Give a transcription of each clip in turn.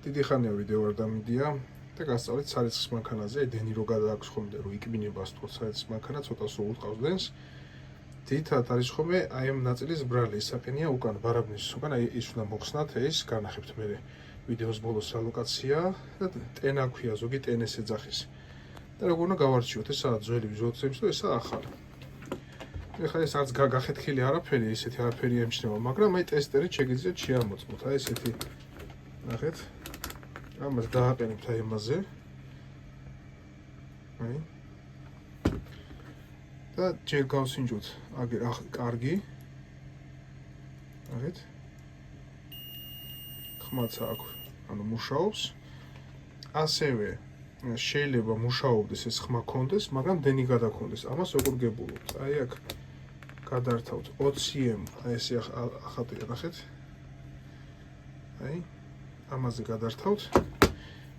დიდი ხანია ვიდეო არ დამიდია და გასწავლით სარეცხის მანქანაზე, დენი რო გადააქვს ხოლმე რომ იკბინებას თქო სარეცხის მანქანა ცოტა სულ ყავს დენს. Ძირითადად არის ხოლმე აი ამ ნაწილის ბრალი, ისაყენია უკან ბარაბნის უკან, აი ის უნდა მოხსნათ ეს, განახებთ მე ვიდეოს ბოლოს რა ლოკაცია და ტენა ქვია, ზოგი ტენეს ეძახის. და როგორ უნდა გავარჩიოთ, ესაა ძველი ვიზუალიზაციები და ესაა ახალი. ეხლა ეს არც გახეთქილი არაფერი, ესეთი არაფერი ემჩნევა, მაგრამ აი ტესტერით შეგიძლიათ შეამოწმოთ, აი ესეთი ნახეთ. ამას დააყენებთ აი ამაზე. აი. და ჯერ გავსინჯოთ, აგერ კარგი. ნახეთ. ხმაც აქვს, ანუ მუშაობს. ასევე შეიძლება მუშაობდეს ეს ხმა კონდეს, მაგრამ დენი გადაქონდეს. ამას როგორ გებულობთ? აი აქ გადართავთ 20M, აი ესე ახატია, ნახეთ. აი, ამაზე გადართავთ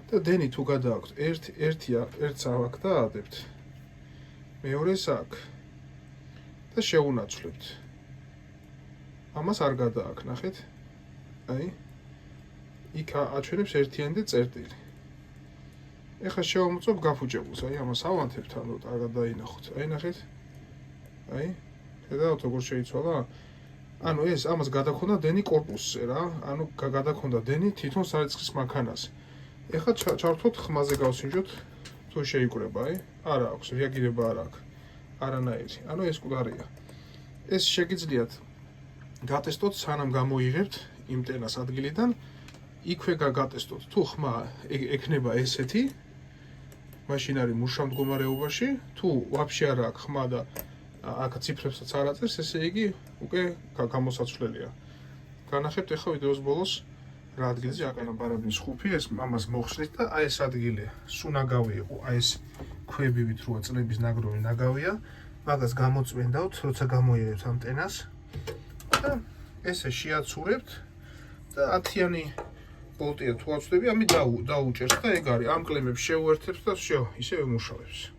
და დენი თუ გადააქვთ, ერთს აქ დაადებთ. მეორეს აქ და შეუნაცვლებთ. ამას არ გადააქვს, ნახეთ. აი, იქ აჩვენებს ერთიანი და წერტილი. ეხლა შევამოწმებ გაფუჭებულს, აი ამას ავანთებთ, ანუ კარგად დაინახოთ. აი ნახეთ. აი, ხედავთ როგორ შეიცვალა? ანუ ეს ამას გადაქონდა დენი კორპუსზე რა, ანუ გადაქონდა დენი თვითონ სარეცხის მანქანაზე. ეხლა ჩავთვალოთ ხმაზე გავსინჯოთ, თუ შეიკვრება, აი, არა აქვს, რეაგირება არ აქვს. არანაირი. ანუ ეს მკვდარია. ეს შეგიძლიათ გატესტოთ, სანამ გამოიღებთ იმ ტენას ადგილიდან, იქვე გაგატესტოთ, თუ ხმა ექნება ესეთი, მაშინ არის მუშა მდგომარეობაში, თუ ვაფშე არ აქვს ხმა და აქ ციფრებსაც არ აწერს, ესე იგი უკვე გამოსაცვლელია. განახებთ ახლა ვიდეოს ბოლოს რა ადგილზე აკანა ბარაბნის ხუფი, ეს ამას მოხსნით და აი ეს ადგილი სუნაგავი იყო, აი ეს ქვებივით როა წლების ნაგროვი ნაგავია, მაგას გამოწვენდავთ, როცა გამოიღებთ ამ ტენას და ესე შეაცურებთ და 10-იანი ბოლტია თუ აცვლები, ამით დაუჭერთ და ეგ არის, ამ კლემებს შეუერთებთ და ისევ მუშაობს.